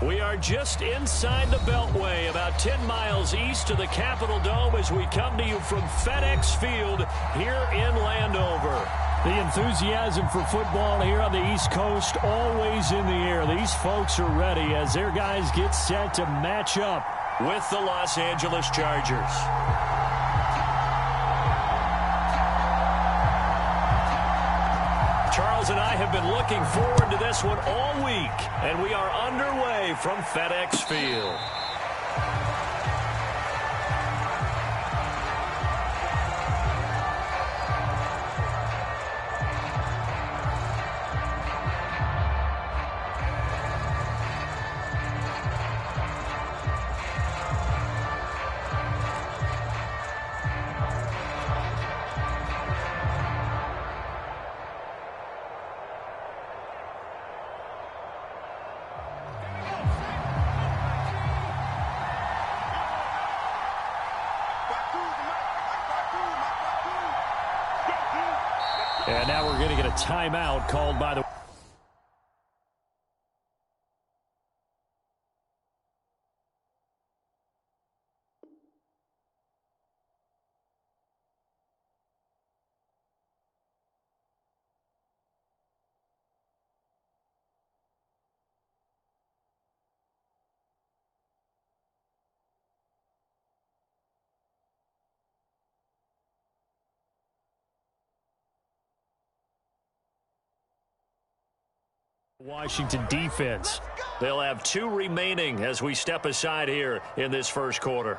We are just inside the Beltway, about 10 miles east of the Capitol Dome as we come to you from FedEx Field here in Landover. The enthusiasm for football here on the East Coast always in the air. These folks are ready as their guys get set to match up with the Los Angeles Chargers. Charles and I have been looking forward to this one all week, and we are underway from FedEx Field. And now we're going to get a timeout called by the... Washington defense. They'll have 2 remaining as we step aside here in this first quarter.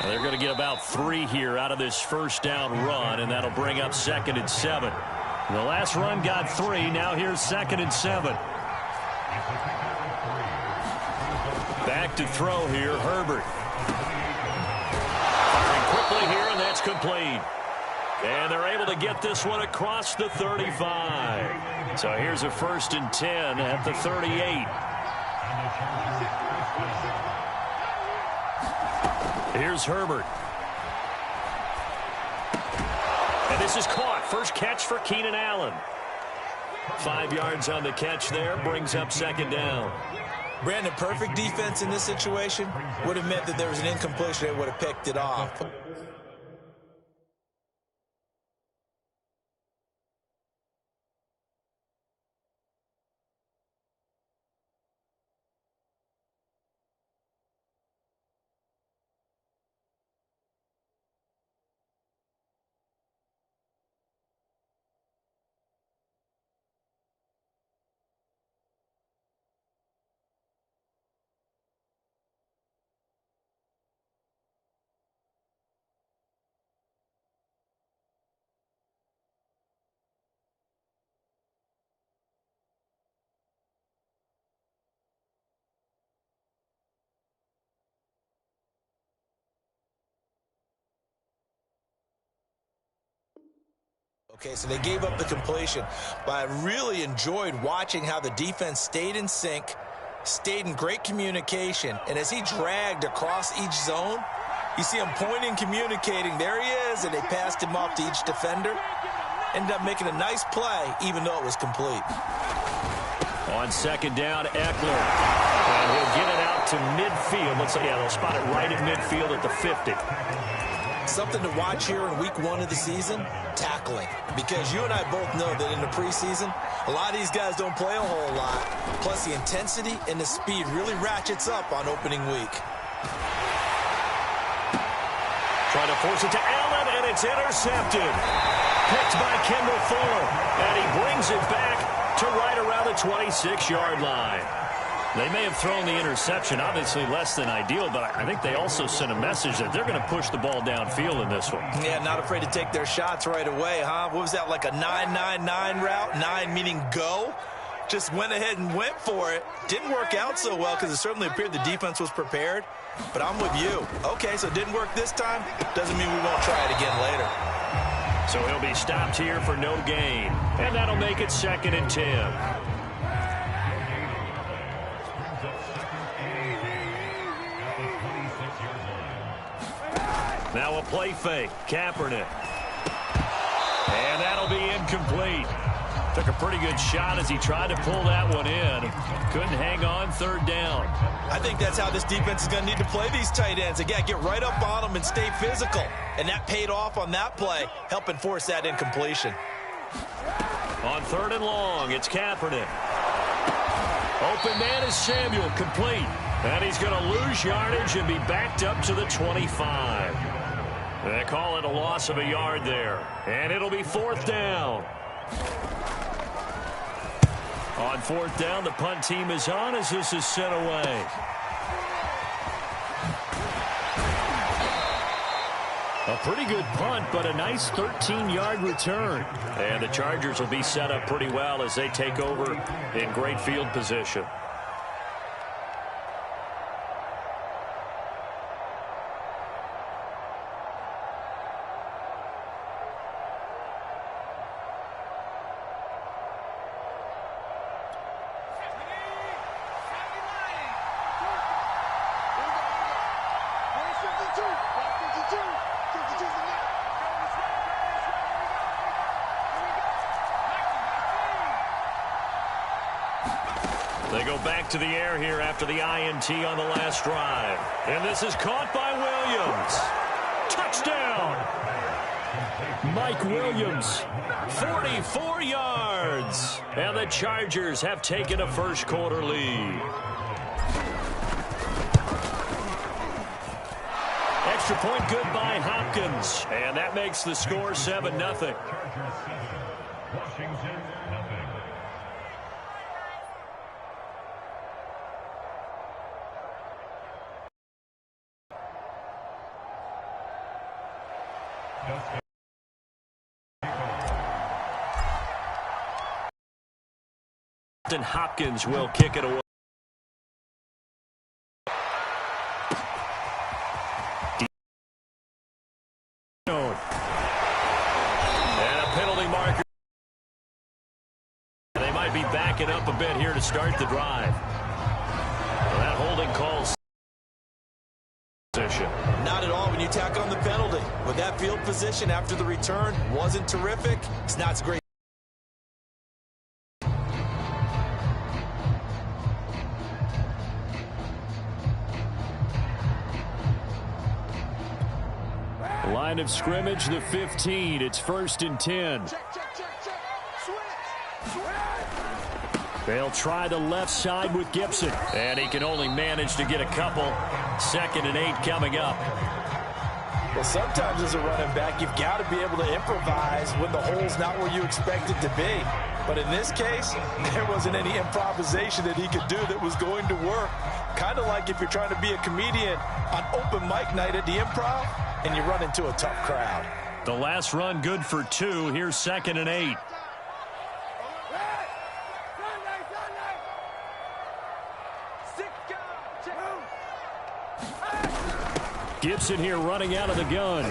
They're going to get about 3 here out of this first down run, and that'll bring up 2nd and 7. The last run got 3. Now here's 2nd and 7. Back to throw here, Herbert. Firing quickly here, and that's complete. And they're able to get this one across the 35. So here's a 1st and 10 at the 38. Here's Herbert. And this is caught. First catch for Keenan Allen. 5 yards on the catch there. Brings up 2nd down. Brandon, perfect defense in this situation would have meant that there was an incompletion that would have picked it off. Okay, so they gave up the completion, but I really enjoyed watching how the defense stayed in sync, stayed in great communication, and as he dragged across each zone, you see him pointing, communicating, there he is, and they passed him off to each defender. Ended up making a nice play, even though it was complete. On 2nd down, Eckler. And he'll get it out to midfield. Looks like, yeah, they'll spot it right at midfield at the 50. Something to watch here in week 1 of the season, tackling. Because you and I both know that in the preseason, a lot of these guys don't play a whole lot. Plus, the intensity and the speed really ratchets up on opening week. Trying to force it to Allen, and it's intercepted. Picked by Kendall Fuller, and he brings it back to right around the 26-yard line. They may have thrown the interception, obviously less than ideal, but I think they also sent a message that they're going to push the ball downfield in this one. Yeah, not afraid to take their shots right away, huh? What was that, like a 9-9-9 route? 9 meaning go? Just went ahead and went for it. Didn't work out so well because it certainly appeared the defense was prepared. But I'm with you. Okay, so it didn't work this time. Doesn't mean we won't try it again later. So he'll be stopped here for no gain. And that'll make it 2nd and 10. Now a play fake. Kaepernick. And that'll be incomplete. Took a pretty good shot as he tried to pull that one in. Couldn't hang on, 3rd down. I think that's how this defense is going to need to play these tight ends. Again, get right up on them and stay physical. And that paid off on that play, helping force that incompletion. On 3rd and long, it's Kaepernick. Open man is Samuel, complete. And he's going to lose yardage and be backed up to the 25. They call it a loss of a yard there. And it'll be 4th down. On 4th down, the punt team is on as this is sent away. A pretty good punt, but a nice 13-yard return. And the Chargers will be set up pretty well as they take over in great field position. They go back to the air here after the INT on the last drive. And this is caught by Williams. Touchdown! Mike Williams, 44 yards. And the Chargers have taken a first-quarter lead. Extra point good by Hopkins. And that makes the score 7-0. Hopkins will kick it away. And a penalty marker. They might be backing up a bit here to start the drive. Well, that holding calls. Not at all when you tack on the penalty. With that field position after the return wasn't terrific. It's not great. Line of scrimmage, the 15. It's 1st and 10. They'll try the left side with Gibson. And he can only manage to get a couple. 2nd and 8 coming up. Well, sometimes as a running back, you've got to be able to improvise when the hole's not where you expect it to be. But in this case, there wasn't any improvisation that he could do that was going to work. Kind of like if you're trying to be a comedian on open mic night at the Improv and you run into a tough crowd. The last run good for 2. Here's 2nd and 8. Gibson here running out of the gun.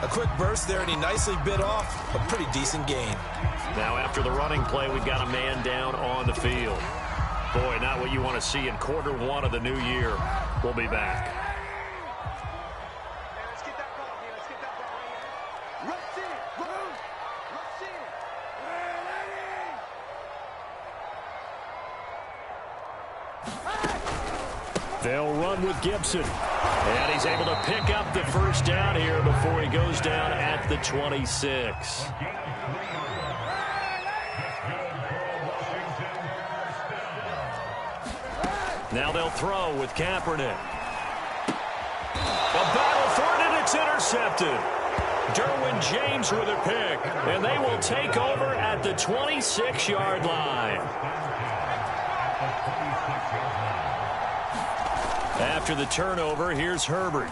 A quick burst there, and he nicely bit off a pretty decent gain. Now after the running play, we've got a man down on the field. Boy, not what you want to see in quarter 1 of the new year. We'll be back. They'll run with Gibson. And he's able to pick up the first down here before he goes down at the 26. Now they'll throw with Kaepernick. A battle for it, and it's intercepted. Derwin James with a pick. And they will take over at the 26-yard line. After the turnover, here's Herbert.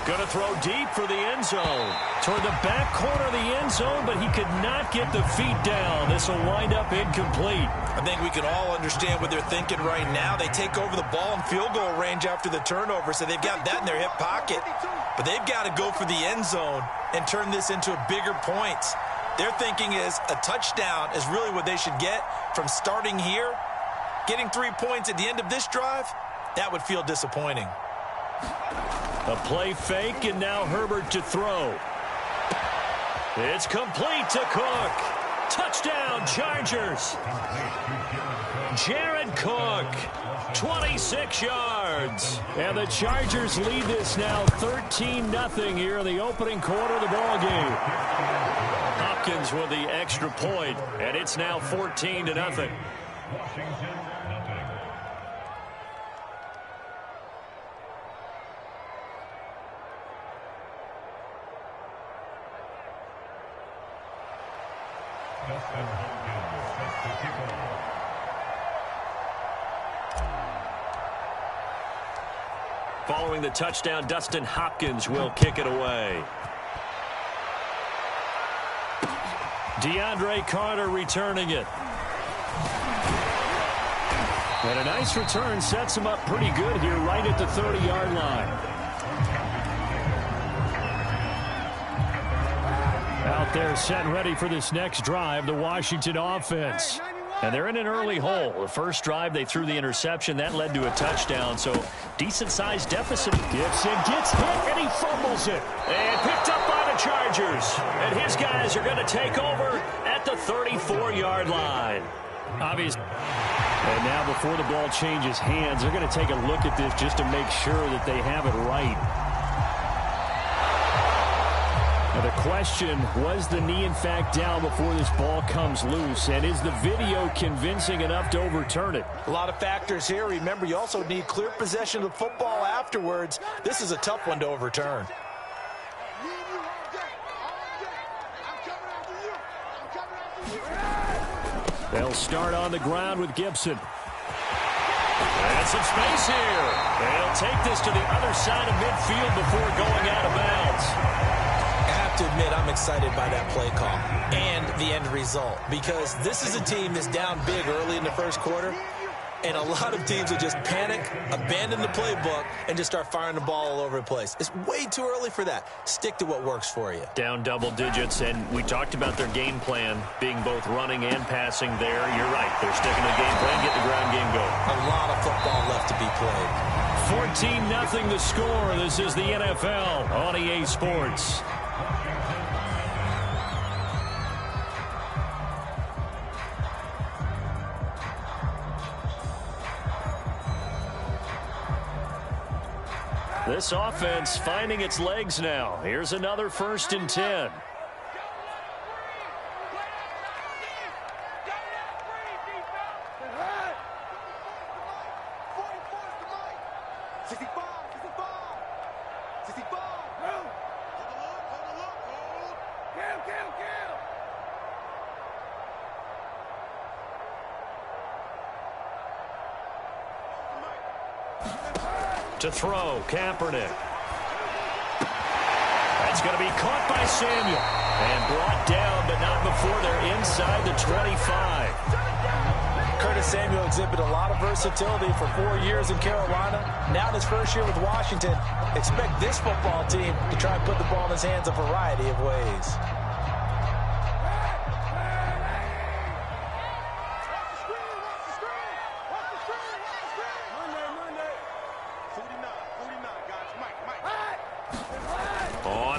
Going to throw deep for the end zone. Toward the back corner of the end zone, but he could not get the feet down. This will wind up incomplete. I think we can all understand what they're thinking right now. They take over the ball in field goal range after the turnover, so they've got that in their hip pocket. but they've got to go for the end zone and turn this into a bigger points. Their thinking is a touchdown is really what they should get from starting here. Getting 3 points at the end of this drive, that would feel disappointing. A play fake, and now Herbert to throw. It's complete to Cook. Touchdown, Chargers. Jared Cook, 26 yards. And the Chargers lead this now 13-0 here in the opening quarter of the ball game. Hopkins with the extra point, and it's now 14-0. Following the touchdown, Dustin Hopkins will kick it away. DeAndre Carter returning it. And a nice return sets him up pretty good here right at the 30-yard line. Out there set and ready for this next drive, the Washington offense. And they're in an early hole. The first drive, they threw the interception. That led to a touchdown, so decent-sized deficit. Gibson gets hit, and he fumbles it. And picked up by the Chargers. And his guys are going to take over at the 34-yard line. Obviously. And now before the ball changes hands, they're going to take a look at this just to make sure that they have it right. Now the question, was the knee in fact down before this ball comes loose? And is the video convincing enough to overturn it? A lot of factors here. Remember, you also need clear possession of the football afterwards. This is a tough one to overturn. They'll start on the ground with Gibson. And some space here. They'll take this to the other side of midfield before going out of bounds. To admit, I'm excited by that play call and the end result, because this is a team that's down big early in the first quarter, and a lot of teams will just panic, abandon the playbook, and just start firing the ball all over the place. It's way too early for that. Stick to what works for you. Down double digits, and we talked about their game plan being both running and passing there. You're right. They're sticking to the game plan, get the ground game going. A lot of football left to be played. 14-0 the score. This is the NFL on EA Sports. This offense finding its legs now. Here's another 1st and 10. To throw, Kaepernick. That's going to be caught by Samuel. And brought down, but not before they're inside the 25. Curtis Samuel exhibited a lot of versatility for 4 years in Carolina. Now in his first year with Washington, expect this football team to try and put the ball in his hands a variety of ways.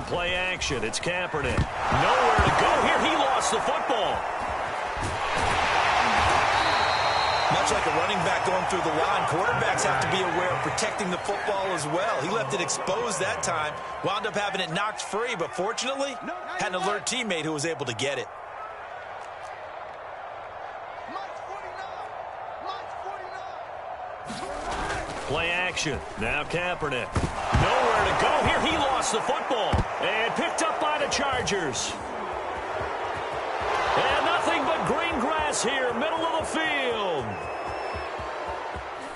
Play action. It's Kaepernick. Nowhere to go here. He lost the football. Much like a running back going through the line, quarterbacks have to be aware of protecting the football as well. He left it exposed that time, wound up having it knocked free, but fortunately, had an alert teammate who was able to get it. Play action. Now Kaepernick. Nowhere to go here. He lost the football. And picked up by the Chargers. And nothing but green grass here, middle of the field.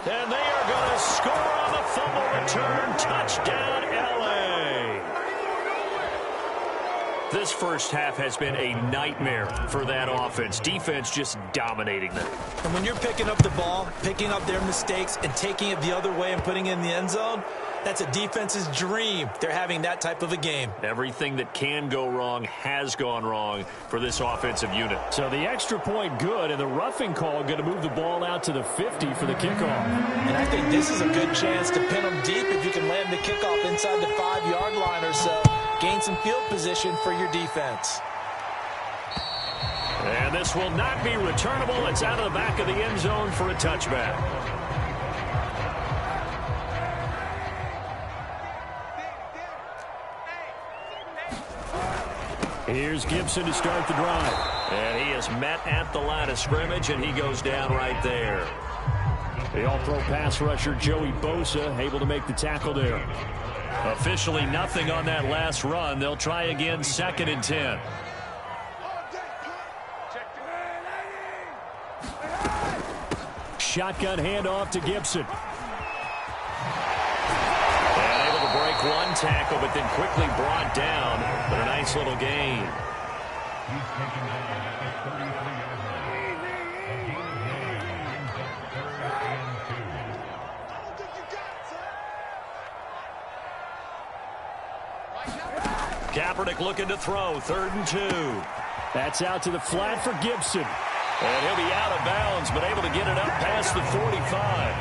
And they are going to score on the fumble return. Touchdown, L.A. This first half has been a nightmare for that offense. Defense just dominating them. And when you're picking up the ball, picking up their mistakes, and taking it the other way and putting it in the end zone, That's a defense's dream. They're having that type of a game. Everything that can go wrong has gone wrong for this offensive unit. So the extra point good, and the roughing call going to move the ball out to the 50 for the kickoff. And I think this is a good chance to pin them deep if you can land the kickoff inside the 5-yard line or so. Gain some field position for your defense. And this will not be returnable. It's out of the back of the end zone for a touchback. Here's Gibson to start the drive. And he is met at the line of scrimmage, and he goes down right there. The all-pro pass rusher Joey Bosa able to make the tackle there. Officially nothing on that last run. They'll try again, 2nd and 10. Shotgun handoff to Gibson. And able to break one tackle, but then quickly brought down. But a nice little gain. Kaepernick looking to throw, 3rd and 2. That's out to the flat for Gibson. And he'll be out of bounds, but able to get it up past the 45.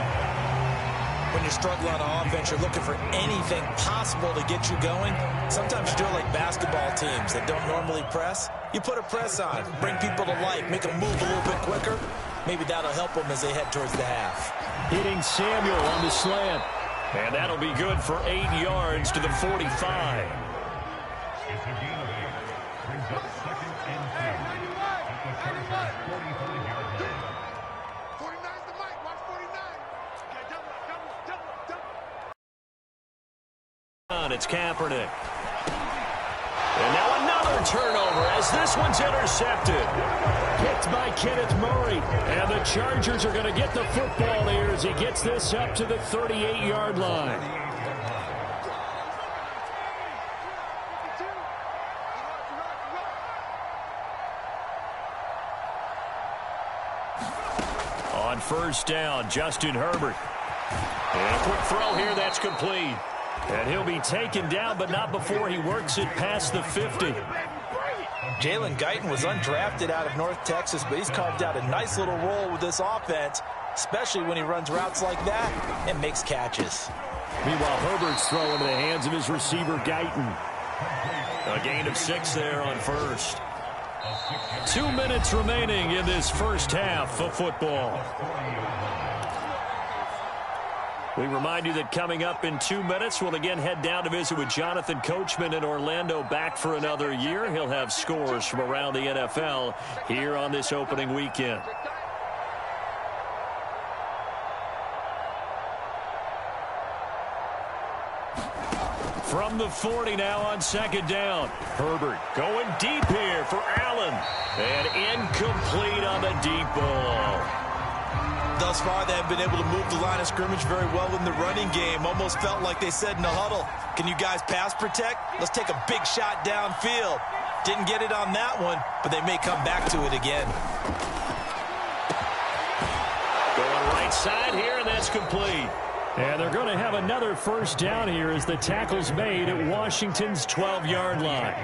When you're struggling on offense, you're looking for anything possible to get you going. Sometimes you do it like basketball teams that don't normally press. You put a press on, bring people to life, make them move a little bit quicker. Maybe that'll help them as they head towards the half. Hitting Samuel on the slant. And that'll be good for 8 yards to the 45. It's Kaepernick. And now another turnover as this one's intercepted. Picked by Kenneth Murray. And the Chargers are going to get the football here as he gets this up to the 38-yard line. On 1st down, Justin Herbert. And a quick throw here, that's complete. And he'll be taken down, but not before he works it past the 50. Jalen Guyton was undrafted out of North Texas, but he's carved out a nice little role with this offense, especially when he runs routes like that and makes catches. Meanwhile, Herbert's throw into the hands of his receiver, Guyton. A gain of 6 there on 1st. 2 minutes remaining in this first half of football. We remind you that coming up in 2 minutes, we'll again head down to visit with Jonathan Coachman in Orlando, back for another year. He'll have scores from around the NFL here on this opening weekend. From the 40 now on 2nd down. Herbert going deep here for Allen. And incomplete on the deep ball. Thus far, they have been able to move the line of scrimmage very well in the running game. Almost felt like they said in the huddle, can you guys pass protect? Let's take a big shot downfield. Didn't get it on that one, but they may come back to it again. Going right side here, and that's complete. And they're going to have another 1st down here as the tackle's made at Washington's 12-yard line.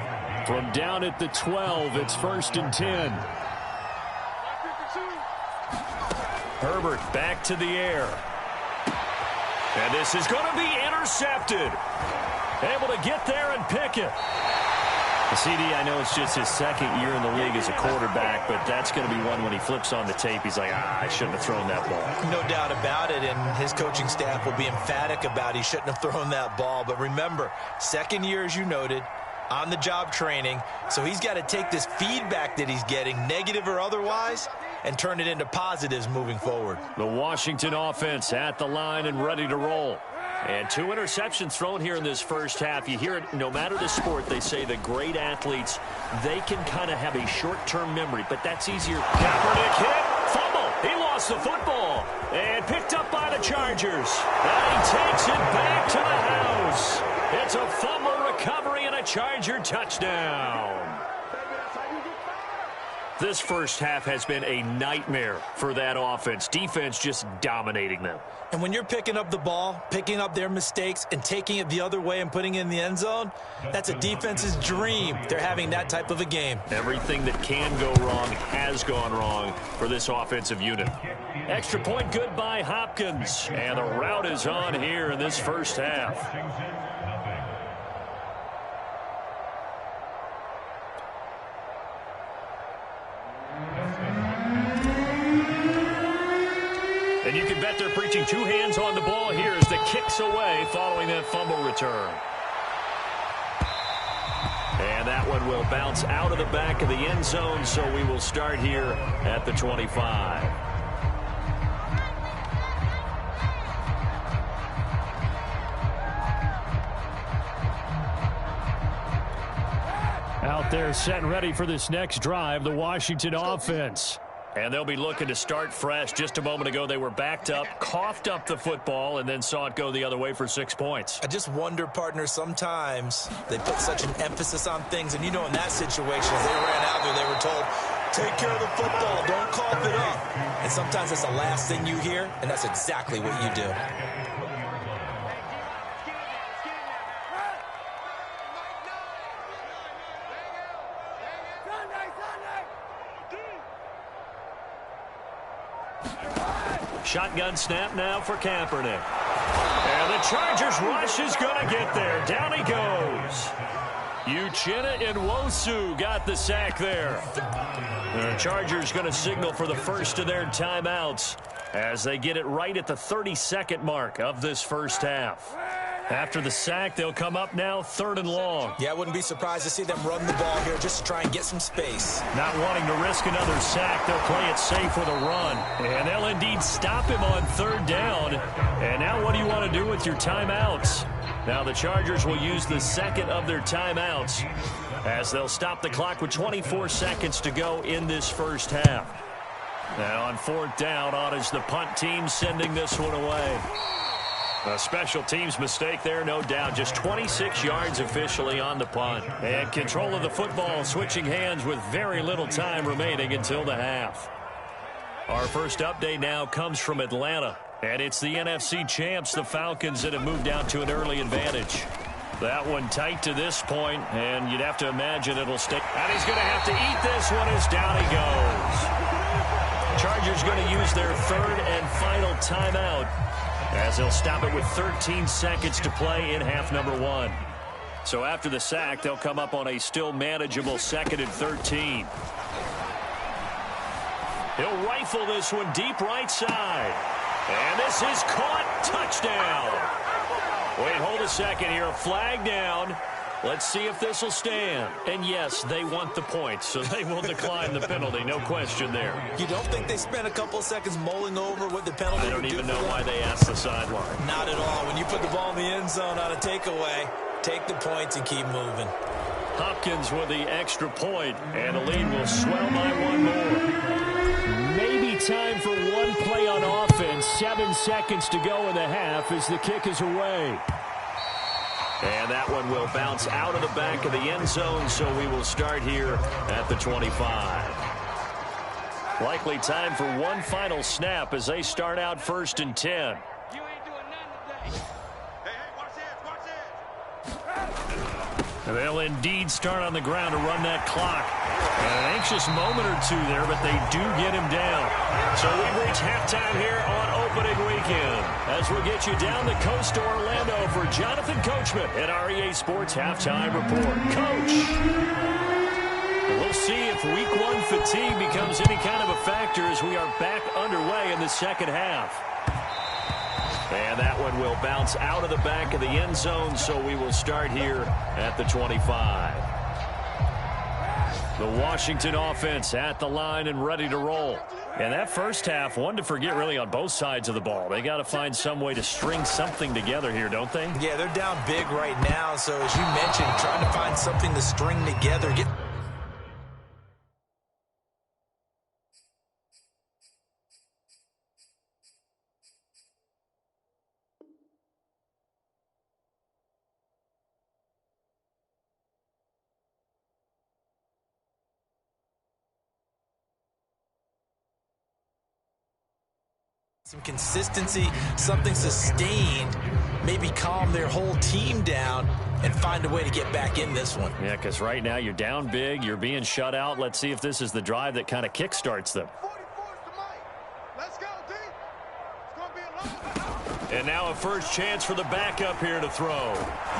From down at the 12, it's 1st and 10. Herbert back to the air. And this is going to be intercepted. Able to get there and pick it. CD, I know it's just his 2nd year in the league as a quarterback, but that's going to be one when he flips on the tape. He's like, I shouldn't have thrown that ball. No doubt about it, and his coaching staff will be emphatic about he shouldn't have thrown that ball. But remember, 2nd year, as you noted, on-the-job training, so he's got to take this feedback that he's getting, negative or otherwise, and turn it into positives moving forward. The Washington offense at the line and ready to roll. And 2 interceptions thrown here in this first half. You hear it, no matter the sport, they say the great athletes, they can kind of have a short-term memory, but that's easier. Kaepernick hit, fumble. He lost the football and picked up by the Chargers. And he takes it back to the house. It's a fumble recovery and a Charger touchdown. This first half has been a nightmare for that offense. Defense just dominating them. And when you're picking up the ball, picking up their mistakes, and taking it the other way and putting it in the end zone, that's a defense's dream. They're having that type of a game. Everything that can go wrong has gone wrong for this offensive unit. Extra point good by Hopkins. And the route is on here in this first half. And you can bet they're preaching two hands on the ball here as the kick's away following that fumble return. And that one will bounce out of the back of the end zone, so we will start here at the 25. Out there set and ready for this next drive, the Washington offense. And they'll be looking to start fresh. Just a moment ago, they were backed up, coughed up the football, and then saw it go the other way for 6 points. I just wonder, partner, sometimes they put such an emphasis on things. And, you know, in that situation, as they ran out there, they were told, take care of the football, don't cough it up. And sometimes that's the last thing you hear, and that's exactly what you do. Shotgun snap now for Kaepernick. And the Chargers rush is going to get there. Down he goes. Uchenna Nwosu got the sack there. The Chargers going to signal for the first of their timeouts as they get it right at the 32nd mark of this first half. After the sack, they'll come up now 3rd and long. Yeah, I wouldn't be surprised to see them run the ball here just to try and get some space. Not wanting to risk another sack, they'll play it safe with a run. And they'll indeed stop him on 3rd down. And now what do you want to do with your timeouts? Now the Chargers will use the second of their timeouts as they'll stop the clock with 24 seconds to go in this first half. Now on 4th down, on is the punt team sending this one away. A special teams mistake there, no doubt. Just 26 yards officially on the punt. And control of the football switching hands with very little time remaining until the half. Our first update now comes from Atlanta. And it's the NFC champs, the Falcons, that have moved out to an early advantage. That one tight to this point, and you'd have to imagine it'll stay. And he's going to have to eat this one as down he goes. Chargers going to use their 3rd and final timeout, as they'll stop it with 13 seconds to play in half number 1. So after the sack, they'll come up on a still manageable 2nd and 13. He'll rifle this one deep right side. And this is caught. Touchdown. Wait, hold a second here. A flag down. Let's see if this will stand. And yes, they want the point, so they will decline the penalty. No question there. You don't think they spent a couple of seconds mulling over what the penalty I don't would do even know for why them? they asked the sideline. Not at all. When you put the ball in the end zone on a takeaway, take the points and keep moving. Hopkins with the extra point, and the lead will swell by one more. Maybe time for one play on offense. 7 seconds to go in the half as the kick is away. And that one will bounce out of the back of the end zone, so we will start here at the 25. Likely time for one final snap as they start out 1st and 10. They'll indeed start on the ground to run that clock. An anxious moment or two there, but they do get him down. So we've reached halftime here on opening weekend as we'll get you down the coast to Orlando for Jonathan Coachman at our EA Sports Halftime Report. Coach, we'll see if Week 1 fatigue becomes any kind of a factor as we are back underway in the second half. And that one will bounce out of the back of the end zone, so we will start here at the 25. The Washington offense at the line and ready to roll. And that first half, one to forget really on both sides of the ball. They got to find some way to string something together here, don't they? Yeah, they're down big right now, so as you mentioned, trying to find something to string together. Some consistency, something sustained, maybe calm their whole team down and find a way to get back in this one. Yeah, because right now you're down big, you're being shut out. Let's see if this is the drive that kind of kickstarts them. And now a first chance for the backup here to throw.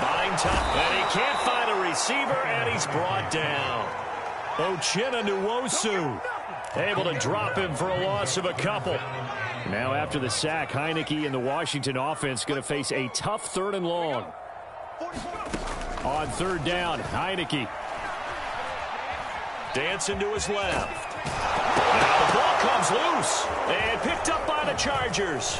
Buying time, and he can't find a receiver, and he's brought down. Uchenna Nwosu able to drop him for a loss of a couple. Now after the sack, Heineke and the Washington offense going to face a tough 3rd and long. On 3rd down, Heineke. Dancing to his left. Now the ball comes loose and picked up by the Chargers.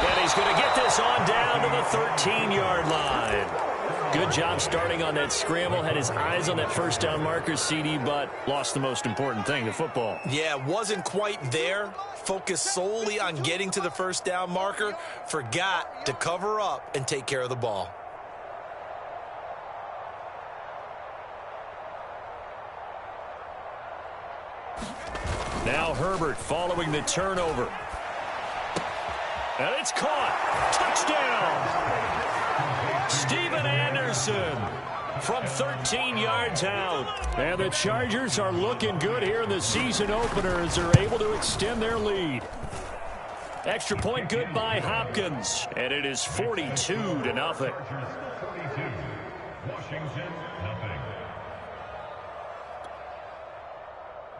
And he's going to get this on down to the 13-yard line. Good job starting on that scramble. Had his eyes on that first down marker, CD, but lost the most important thing, the football. Yeah, wasn't quite there. Focused solely on getting to the first down marker. Forgot to cover up and take care of the ball. Now Herbert following the turnover. And it's caught. Touchdown. Steven Anderson from 13 yards out. And the Chargers are looking good here in the season opener as they're able to extend their lead. Extra point good by Hopkins. And it is 42-0. Washington, nothing.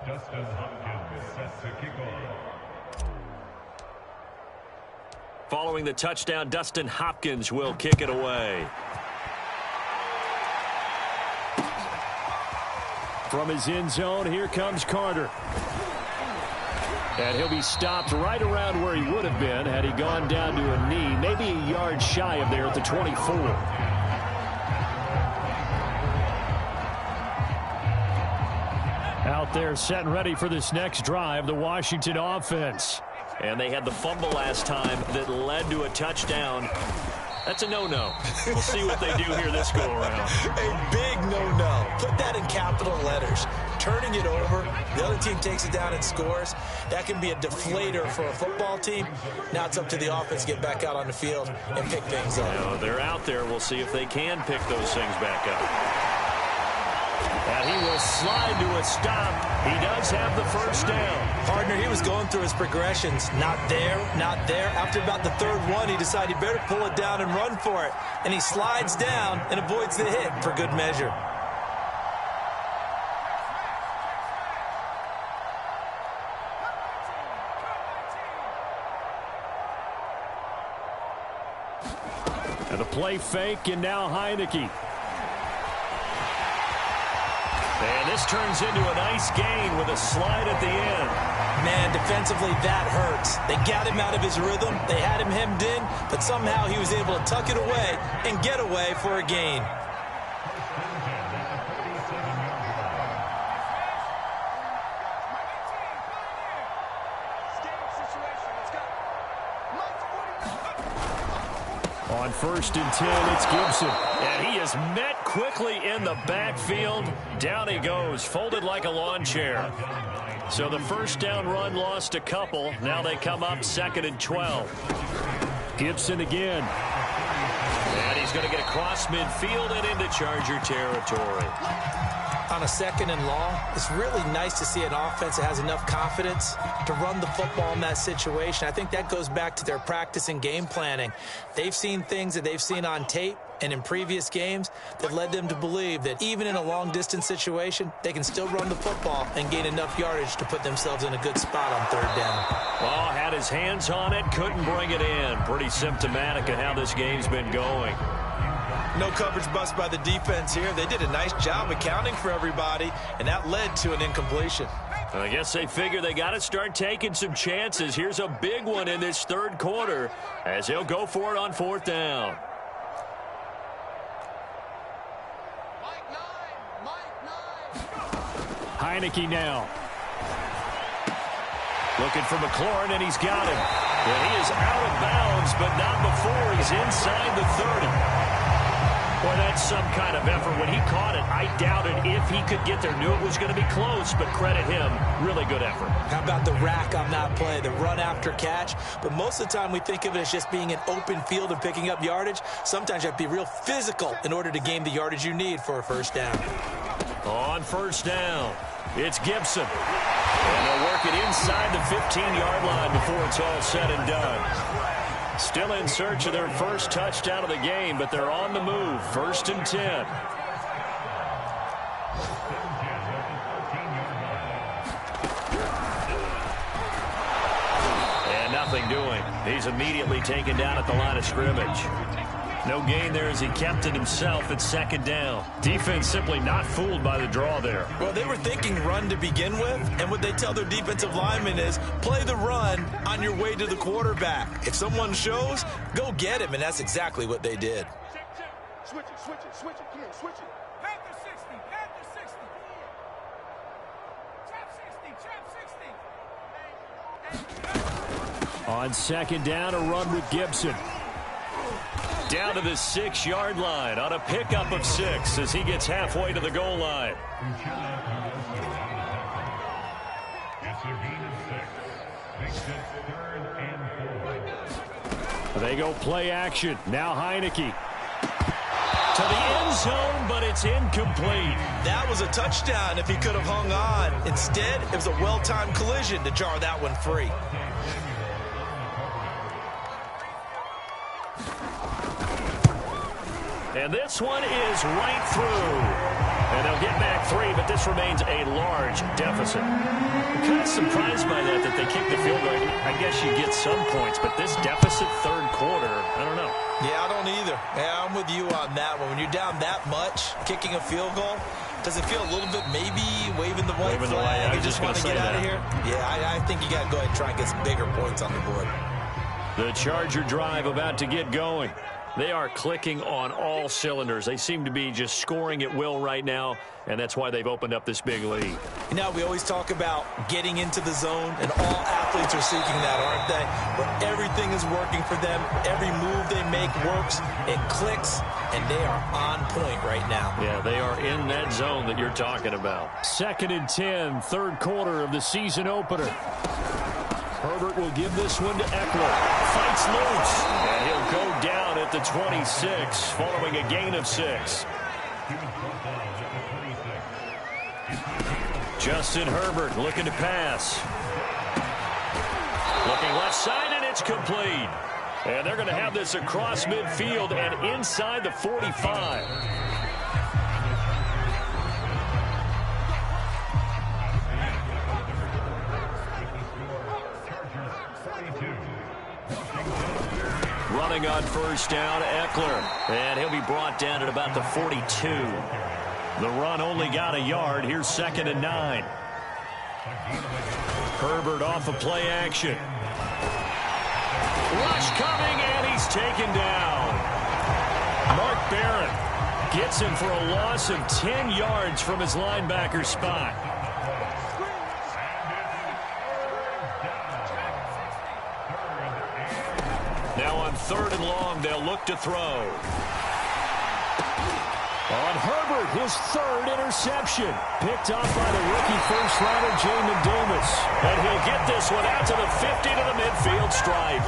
Justin Hopkins set to kick off. Following the touchdown, Dustin Hopkins will kick it away. From his end zone, here comes Carter. And he'll be stopped right around where he would have been had he gone down to a knee, maybe a yard shy of there at the 24. Out there set and ready for this next drive, the Washington offense. And they had the fumble last time that led to a touchdown. That's a no-no. We'll see what they do here this go-around. A big no-no. Put that in capital letters. Turning it over, the other team takes it down and scores. That can be a deflator for a football team. Now it's up to the offense to get back out on the field and pick things up. Now, they're out there. We'll see if they can pick those things back up. And he will slide to a stop. He does have the first down. Partner, he was going through his progressions. Not there, not there. After about the 3rd one, he decided he better pull it down and run for it. And he slides down and avoids the hit for good measure. And the play fake, and now Heineke. And this turns into a nice gain with a slide at the end. Man, defensively, that hurts. They got him out of his rhythm. They had him hemmed in, but somehow he was able to tuck it away and get away for a gain. On 1st and 10, it's Gibson. And he is met quickly in the backfield. Down he goes, folded like a lawn chair. So the first down run lost a couple. Now they come up 2nd and 12. Gibson again. And he's going to get across midfield and into Charger territory. On a 2nd and long, it's really nice to see an offense that has enough confidence to run the football in that situation. I think that goes back to their practice and game planning. They've seen things that they've seen on tape and in previous games that led them to believe that even in a long-distance situation, they can still run the football and gain enough yardage to put themselves in a good spot on 3rd down. Well, had his hands on it, couldn't bring it in. Pretty symptomatic of how this game's been going. No coverage bust by the defense here. They did a nice job accounting for everybody, and that led to an incompletion. I guess they figure they got to start taking some chances. Here's a big one in this 3rd quarter as they'll go for it on 4th down. Heineke now. Looking for McLaurin, and he's got him. And he is out of bounds, but not before he's inside the 30. Boy, that some kind of effort. When he caught it, I doubted if he could get there. Knew it was going to be close, but credit him. Really good effort. How about the rack on that play, the run after catch? But most of the time we think of it as just being an open field and picking up yardage. Sometimes you have to be real physical in order to gain the yardage you need for a first down. On first down, it's Gibson. And they'll work it inside the 15-yard line before it's all said and done. Still in search of their first touchdown of the game, but they're on the move. 1st and 10. And nothing doing. He's immediately taken down at the line of scrimmage. No gain there as he kept it himself at 2nd down. Defense simply not fooled by the draw there. Well, they were thinking run to begin with, and what they tell their defensive linemen is play the run on your way to the quarterback. If someone shows, go get him, and that's exactly what they did. Switch it, kid, switch it. Panther 60, Panther 60. Trap 60. On 2nd down, a run with Gibson. Down to the 6-yard line on a pickup of 6 as he gets halfway to the goal line. They go play action. Now Heineke. To the end zone, but it's incomplete. That was a touchdown if he could have hung on. Instead, it was a well-timed collision to jar that one free. And this one is right through. And they'll get back 3, but this remains a large deficit. I'm kind of surprised by that they kicked the field goal. I guess you get some points, but this deficit 3rd quarter, I don't know. Yeah, I don't either. Yeah, I'm with you on that one. When you're down that much, kicking a field goal, does it feel a little bit maybe waving the white flag? You just want to get out of here? Yeah, I think you got to go ahead and try and get some bigger points on the board. The Charger drive about to get going. They are clicking on all cylinders. They seem to be just scoring at will right now, and that's why they've opened up this big lead. You know, we always talk about getting into the zone, and all athletes are seeking that, aren't they? Where everything is working for them. Every move they make works. It clicks, and they are on point right now. Yeah, they are in that zone that you're talking about. 2nd and 10, 3rd quarter of the season opener. Herbert will give this one to Eckler. Fights loose, and he'll go down at the 26 following a gain of 6. Justin Herbert looking to pass. Looking left side, and it's complete. And they're going to have this across midfield and inside the 45. Running on first down, Eckler. And he'll be brought down at about the 42. The run only got a yard. Here's 2nd and 9. Herbert off of play action. Rush coming, and he's taken down. Mark Barron gets him for a loss of 10 yards from his linebacker spot. Now on 3rd and long, they'll look to throw. On Herbert, his 3rd interception. Picked off by the rookie first-rounder, Jamin Davis. And he'll get this one out to the 50 to the midfield stripe.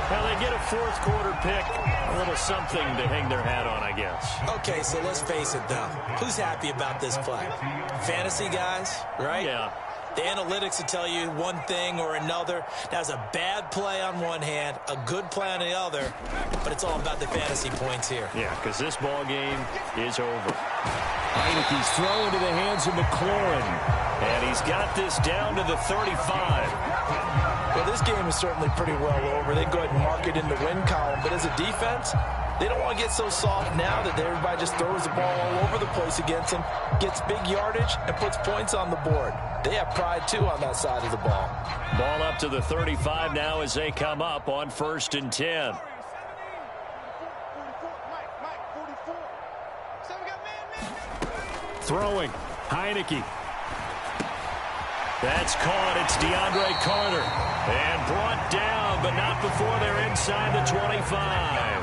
Now they get a 4th quarter pick. A little something to hang their hat on, I guess. Okay, so let's face it, though. Who's happy about this play? Fantasy guys, right? Yeah. The analytics will tell you one thing or another. That's a bad play on one hand, a good play on the other, but it's all about the fantasy points here. Yeah, because this ball game is over. Heineke's throw into the hands of McLaurin, and he's got this down to the 35. Well, this game is certainly pretty well over. They go ahead and mark it in the win column, but as a defense, they don't want to get so soft now that everybody just throws the ball all over the place against them, gets big yardage, and puts points on the board. They have pride, too, on that side of the ball. Ball up to the 35 now as they come up on 1st and 10. Throwing, Heineke. That's caught. It's DeAndre Carter. And brought down, but not before they're inside the 25.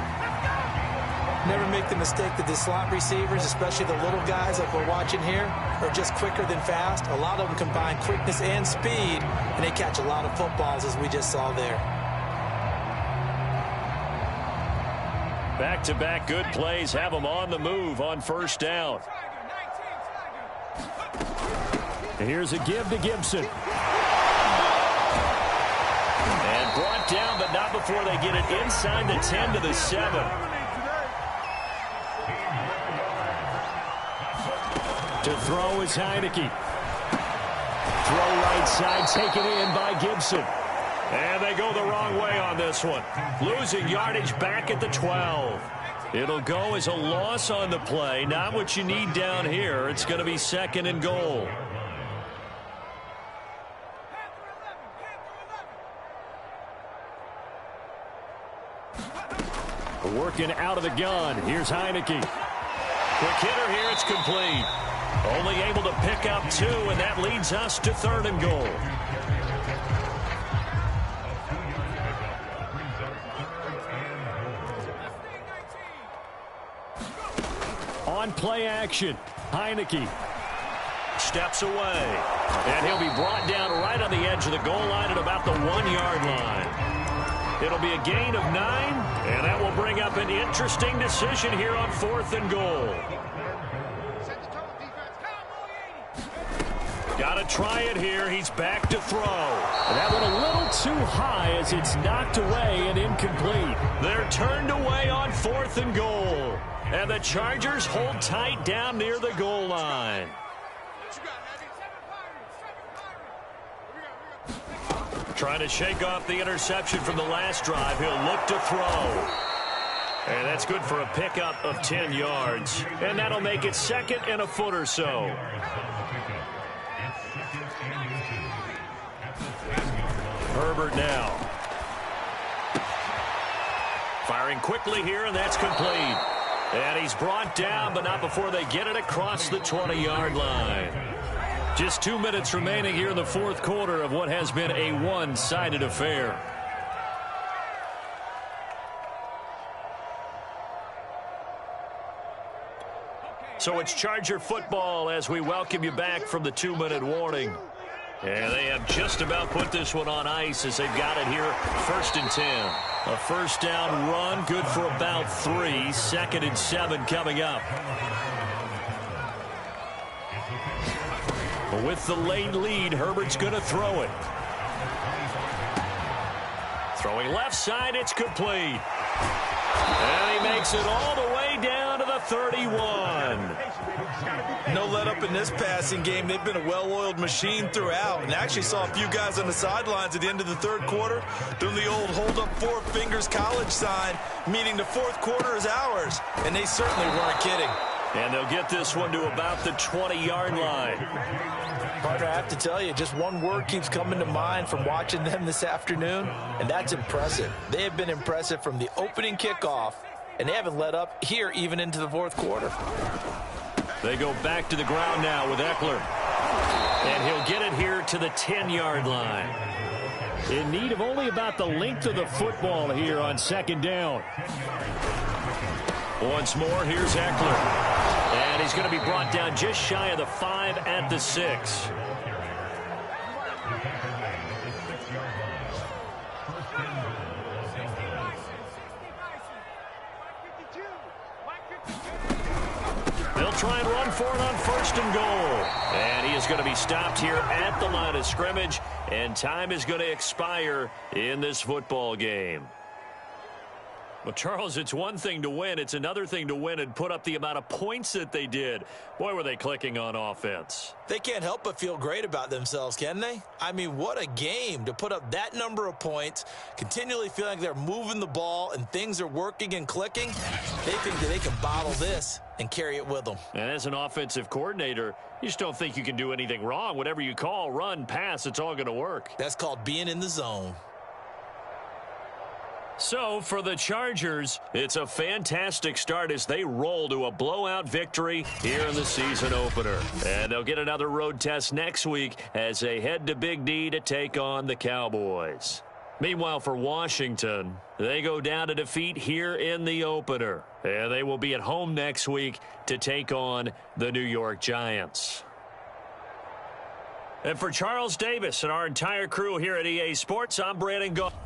Never make the mistake that the slot receivers, especially the little guys like we're watching here, are just quicker than fast. A lot of them combine quickness and speed, and they catch a lot of footballs, as we just saw there. Back-to-back good plays have them on the move on first down. Here's a give to Gibson. And brought down, but not before they get it inside the 10 to the 7. To throw is Heineke. Throw right side, taken in by Gibson. And they go the wrong way on this one. Losing yardage back at the 12. It'll go as a loss on the play. Not what you need down here. It's going to be 2nd and goal. Working out of the gun. Here's Heineke. Quick hitter here. It's complete. Only able to pick up 2, and that leads us to 3rd and goal. On play action, Heineke steps away, and he'll be brought down right on the edge of the goal line at about the 1-yard line. It'll be a gain of 9, and that will bring up an interesting decision here on 4th and goal. Got to try it here. He's back to throw. That one a little too high as it's knocked away and incomplete. They're turned away on 4th and goal. And the Chargers hold tight down near the goal line. Trying to shake off the interception from the last drive. He'll look to throw. And that's good for a pickup of 10 yards. And that'll make it 2nd and a foot or so. Herbert now. Firing quickly here, and that's complete. And he's brought down, but not before they get it across the 20-yard line. Just 2 minutes remaining here in the 4th quarter of what has been a one-sided affair. So it's Charger football as we welcome you back from the 2-minute warning. And they have just about put this one on ice as they've got it here, 1st and 10. A first down run, good for about 3. 2nd and 7 coming up. With the late lead, Herbert's going to throw it. Throwing left side, it's complete. And he makes it all the way down to the 31. No let up in this passing game. They've been a well-oiled machine throughout, and actually saw a few guys on the sidelines at the end of the 3rd quarter doing the old hold up 4 fingers college sign, meaning the 4th quarter is ours, and they certainly weren't kidding. And they'll get this one to about the 20-yard line. Partner, I have to tell you, just one word keeps coming to mind from watching them this afternoon, and that's impressive. They have been impressive from the opening kickoff, and they haven't let up here even into the 4th quarter. They go back to the ground now with Eckler. And he'll get it here to the 10-yard line. In need of only about the length of the football here on 2nd down. Once more, here's Eckler. And he's going to be brought down just shy of the 5 at the 6. They'll try and run for it on 1st and goal. And he is going to be stopped here at the line of scrimmage. And time is going to expire in this football game. Well, Charles, it's one thing to win. It's another thing to win and put up the amount of points that they did. Boy, were they clicking on offense. They can't help but feel great about themselves, can they? I mean, what a game to put up that number of points, continually feeling like they're moving the ball and things are working and clicking. They think that they can bottle this and carry it with them. And as an offensive coordinator, you just don't think you can do anything wrong. Whatever you call, run, pass, it's all going to work. That's called being in the zone. So, for the Chargers, it's a fantastic start as they roll to a blowout victory here in the season opener. And they'll get another road test next week as they head to Big D to take on the Cowboys. Meanwhile, for Washington, they go down to defeat here in the opener. And they will be at home next week to take on the New York Giants. And for Charles Davis and our entire crew here at EA Sports, I'm Brandon Gaudin.